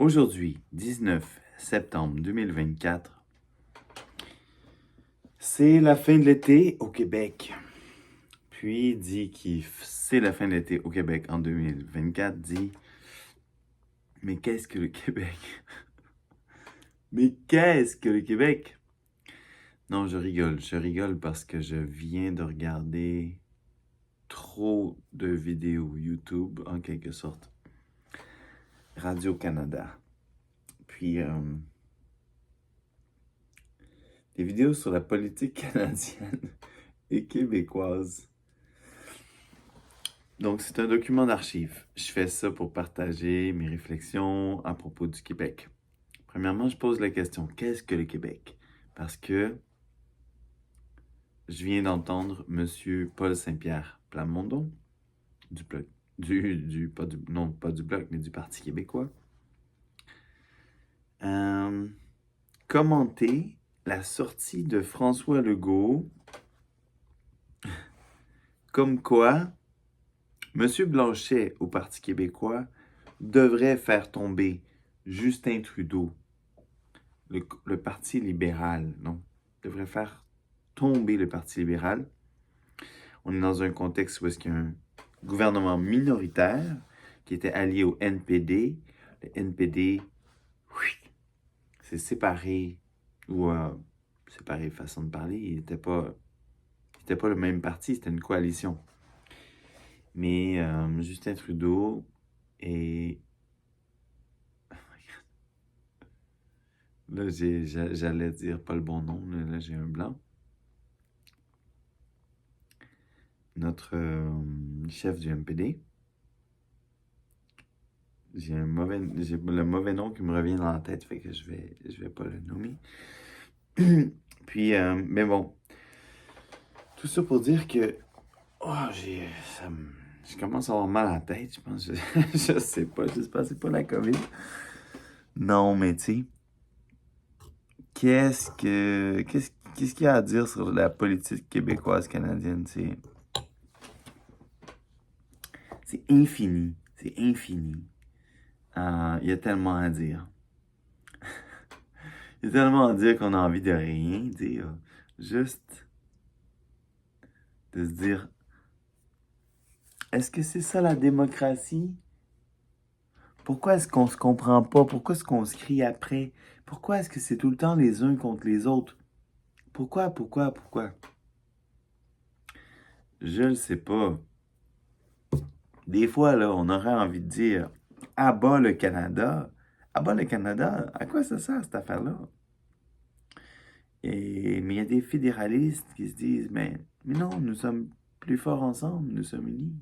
Aujourd'hui, 19 septembre 2024, c'est la fin de l'été au Québec. Puis dit que c'est la fin de l'été au Québec en 2024, dit « Mais qu'est-ce que le Québec? Mais qu'est-ce que le Québec? » Non, je rigole parce que je viens de regarder trop de vidéos YouTube, en quelque sorte. Radio-Canada. Puis, des vidéos sur la politique canadienne et québécoise. Donc, c'est un document d'archives. Je fais ça pour partager mes réflexions à propos du Québec. Premièrement, je pose la question, qu'est-ce que le Québec? Parce que je viens d'entendre M. Paul Saint-Pierre Plamondon, du Bloc, pas du Bloc, mais du Parti québécois, commenter la sortie de François Legault comme quoi M. Blanchet au Parti québécois devrait faire tomber Justin Trudeau, le Parti libéral, non, devrait faire tomber le Parti libéral. On est dans un contexte où est-ce qu'il y a un gouvernement minoritaire qui était allié au NPD. Le NPD s'est séparé, ou séparé façon de parler, il n'était pas le même parti, c'était une coalition. Mais Justin Trudeau et... Là, j'allais dire pas le bon nom, là j'ai un blanc. Notre chef du MPD. J'ai le mauvais nom qui me revient dans la tête, fait que je vais pas le nommer. Puis, mais bon, tout ça pour dire que je commence à avoir mal à la tête, je pense. Je sais pas, j'espère que c'est pas la COVID. Non, mais tu sais, qu'est-ce qu'il y a à dire sur la politique québécoise canadienne? C'est infini. C'est infini. Il y a tellement à dire. Il y a tellement à dire qu'on a envie de rien dire. Juste de se dire, est-ce que c'est ça la démocratie? Pourquoi est-ce qu'on se comprend pas? Pourquoi est-ce qu'on se crie après? Pourquoi est-ce que c'est tout le temps les uns contre les autres? Pourquoi? Je ne sais pas. Des fois, là, on aurait envie de dire, à bas le Canada. À bas le Canada, à quoi ça sert cette affaire-là? Mais il y a des fédéralistes qui se disent, mais non, nous sommes plus forts ensemble, nous sommes unis.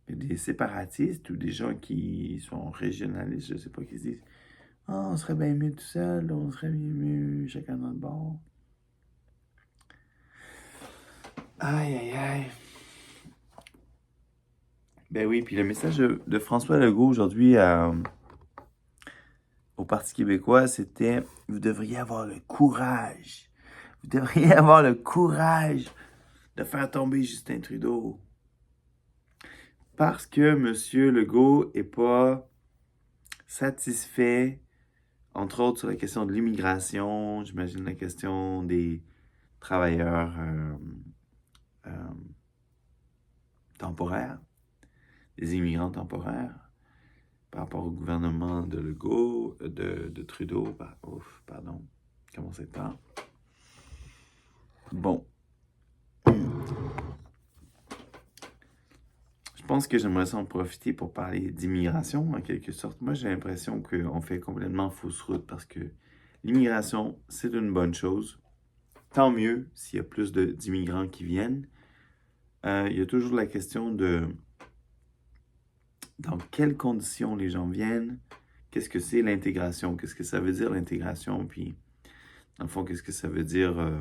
Il y a des séparatistes ou des gens qui sont régionalistes, je ne sais pas, qui se disent, ah, on serait bien mieux tout seul, on serait bien mieux chacun dans le bord. Aïe, aïe, aïe. Ben oui, puis le message de François Legault aujourd'hui au Parti québécois, c'était « Vous devriez avoir le courage. Vous devriez avoir le courage de faire tomber Justin Trudeau. » Parce que M. Legault n'est pas satisfait, entre autres sur la question de l'immigration, j'imagine la question des travailleurs temporaires, des immigrants temporaires, par rapport au gouvernement de Legault, de Trudeau, pardon, comment c'est pas? Bon. Je pense que j'aimerais en profiter pour parler d'immigration, en quelque sorte. Moi, j'ai l'impression qu'on fait complètement fausse route parce que l'immigration, c'est une bonne chose. Tant mieux s'il y a plus d'immigrants qui viennent. Il y a toujours la question de dans quelles conditions les gens viennent, qu'est-ce que c'est l'intégration, qu'est-ce que ça veut dire l'intégration, puis dans le fond, qu'est-ce que ça veut dire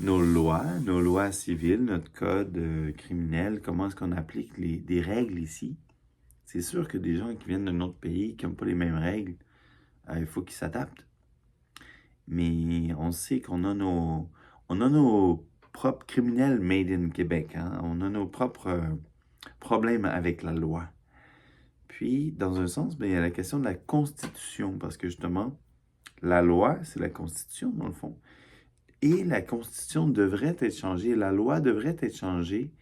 nos lois civiles, notre code criminel, comment est-ce qu'on applique des règles ici. C'est sûr que des gens qui viennent d'un autre pays, qui n'ont pas les mêmes règles, il faut qu'ils s'adaptent. Mais on sait qu'on a nos propres criminels made in Québec. Hein? On a nos propres problèmes avec la loi. Puis, dans un sens, il y a la question de la Constitution, parce que justement, la loi, c'est la Constitution, dans le fond. Et la Constitution devrait être changée, la loi devrait être changée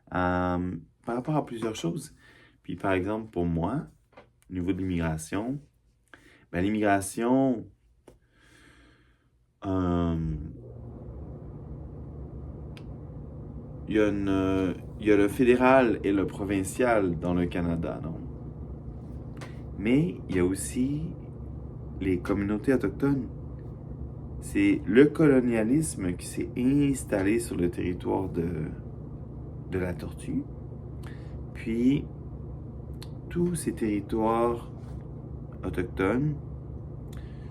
par rapport à plusieurs choses. Puis, par exemple, pour moi, au niveau de l'immigration, l'immigration, il y a le fédéral et le provincial dans le Canada, non? Mais il y a aussi les communautés autochtones. C'est le colonialisme qui s'est installé sur le territoire de la Tortue. Puis, tous ces territoires autochtones,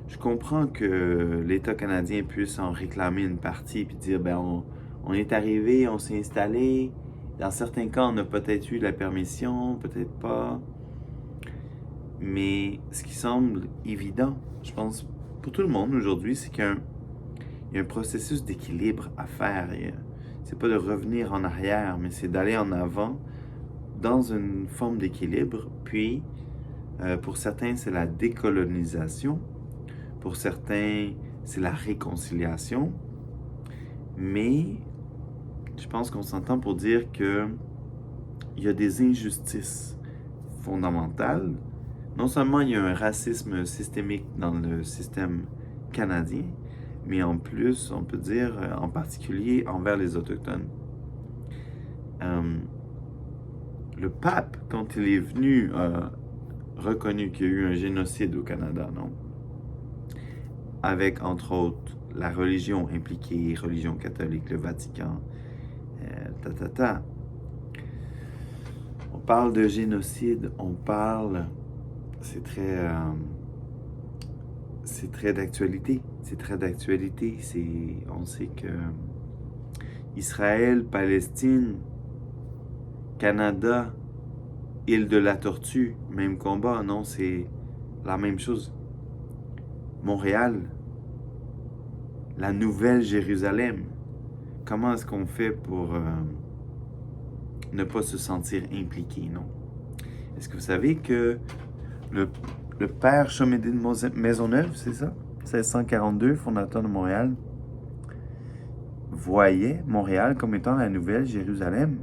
je comprends que l'État canadien puisse en réclamer une partie puis dire, on est arrivé, on s'est installé. Dans certains cas, on a peut-être eu la permission, peut-être pas. Mais ce qui semble évident, je pense, pour tout le monde aujourd'hui, c'est qu'il y a un processus d'équilibre à faire. C'est pas de revenir en arrière, mais c'est d'aller en avant dans une forme d'équilibre. Puis, pour certains, c'est la décolonisation. Pour certains, c'est la réconciliation. Mais je pense qu'on s'entend pour dire que il y a des injustices fondamentales. Non seulement il y a un racisme systémique dans le système canadien, mais en plus, on peut dire en particulier envers les Autochtones. Le pape, quand il est venu, a reconnu qu'il y a eu un génocide au Canada, non? Avec, entre autres, la religion impliquée, religion catholique, le Vatican, On parle de génocide, c'est très d'actualité. C'est très d'actualité. On sait que Israël, Palestine, Canada, île de la Tortue, même combat, non, c'est la même chose. Montréal, la Nouvelle Jérusalem. Comment est-ce qu'on fait pour ne pas se sentir impliqué, non? Est-ce que vous savez que le père Chomédé de Maisonneuve, c'est ça? 1642, fondateur de Montréal, voyait Montréal comme étant la Nouvelle Jérusalem.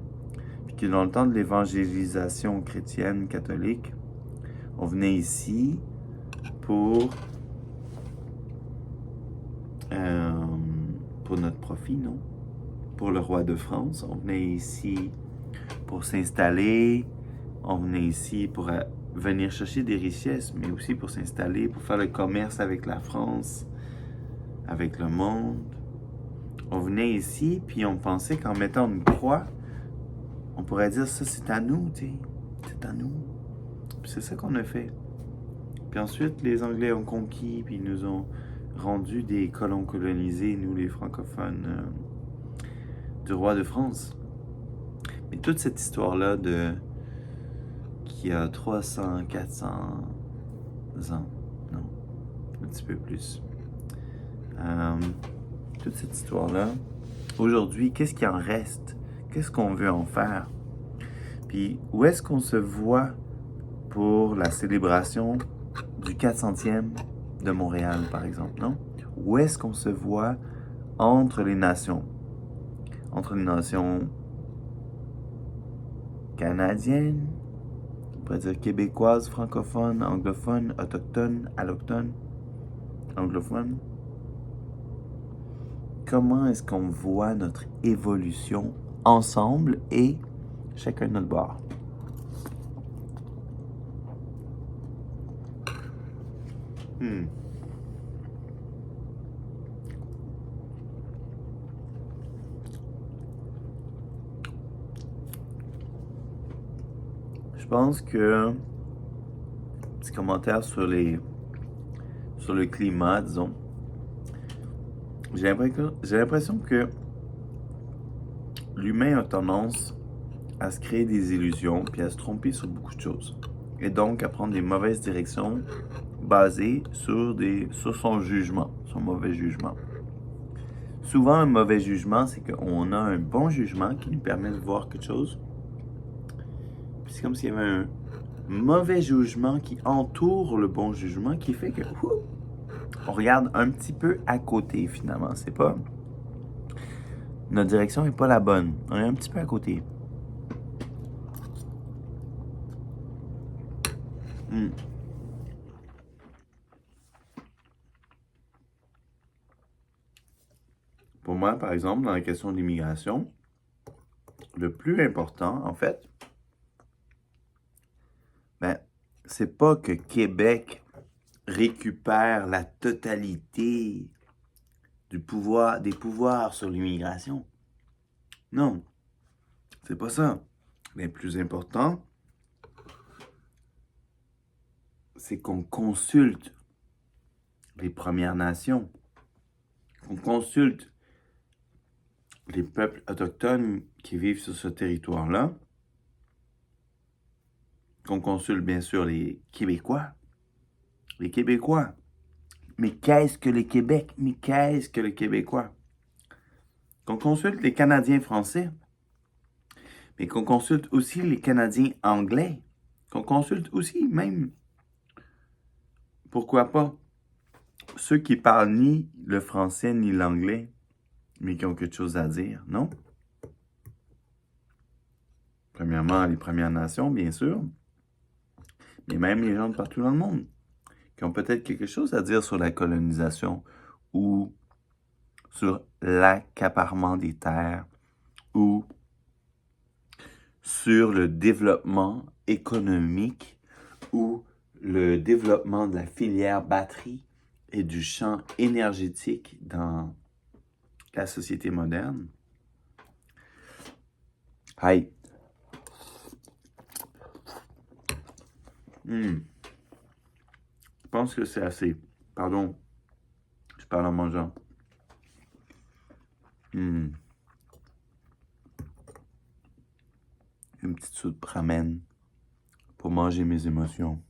Puis que dans le temps de l'évangélisation chrétienne, catholique, on venait ici pour notre profit, non? Pour le roi de France. On venait ici pour s'installer. On venait ici pour venir chercher des richesses, mais aussi pour s'installer, pour faire le commerce avec la France, avec le monde. On venait ici, puis on pensait qu'en mettant une croix, on pourrait dire ça, c'est à nous, tu sais. C'est à nous. Puis c'est ça qu'on a fait. Puis ensuite, les Anglais ont conquis, puis ils nous ont rendu des colons colonisés, nous les francophones, du roi de France. Mais toute cette histoire-là qui a 300, 400 ans, non, un petit peu plus. Toute cette histoire-là, aujourd'hui, qu'est-ce qui en reste? Qu'est-ce qu'on veut en faire? Puis où est-ce qu'on se voit pour la célébration du 400e de Montréal, par exemple, non? Où est-ce qu'on se voit entre les nations? Entre les nations canadiennes, on pourrait dire québécoises, francophones, anglophones, autochtones, allochtones, anglophones. Comment est-ce qu'on voit notre évolution ensemble et chacun de notre bord? Je pense que petit commentaire sur le climat, disons. J'ai l'impression que l'humain a tendance à se créer des illusions puis à se tromper sur beaucoup de choses. Et donc à prendre des mauvaises directions basées sur son jugement, son mauvais jugement. Souvent, un mauvais jugement, c'est qu'on a un bon jugement qui nous permet de voir quelque chose. Puis c'est comme s'il y avait un mauvais jugement qui entoure le bon jugement qui fait que on regarde un petit peu à côté finalement. C'est pas. Notre direction n'est pas la bonne. On est un petit peu à côté. Pour moi, par exemple, dans la question de l'immigration, le plus important, en fait, c'est pas que Québec récupère la totalité des pouvoirs sur l'immigration. Non, c'est pas ça. Le plus important, c'est qu'on consulte les Premières Nations, qu'on consulte les peuples autochtones qui vivent sur ce territoire-là, qu'on consulte bien sûr les Québécois. Les Québécois. Mais qu'est-ce que le Québec? Mais qu'est-ce que le Québécois? Qu'on consulte les Canadiens français, mais qu'on consulte aussi les Canadiens anglais, qu'on consulte aussi même, pourquoi pas, ceux qui parlent ni le français ni l'anglais, mais qui ont quelque chose à dire, non? Premièrement, les Premières Nations, bien sûr, mais même les gens de partout dans le monde, qui ont peut-être quelque chose à dire sur la colonisation ou sur l'accaparement des terres ou sur le développement économique ou le développement de la filière batterie et du champ énergétique dans la société moderne. Hi. Je pense que c'est assez. Pardon, je parle en mangeant. Une petite soupe ramen pour manger mes émotions.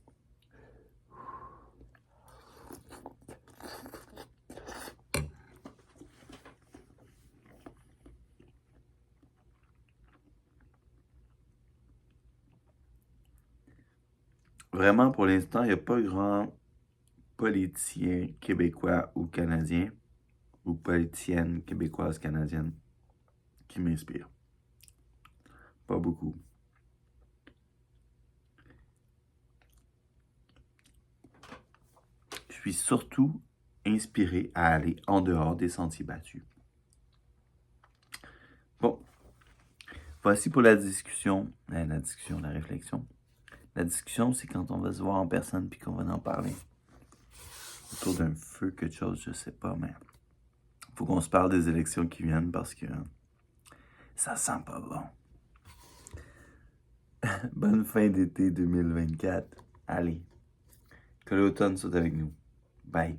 Vraiment, pour l'instant, il n'y a pas grand politicien québécois ou canadien ou politicienne québécoise canadienne qui m'inspire. Pas beaucoup. Je suis surtout inspiré à aller en dehors des sentiers battus. Bon, voici pour la discussion. La réflexion. La discussion, c'est quand on va se voir en personne puis qu'on va en parler. Autour d'un feu, quelque chose, je sais pas, mais faut qu'on se parle des élections qui viennent parce que ça sent pas bon. Bonne fin d'été 2024. Allez, que l'automne soit avec nous. Bye.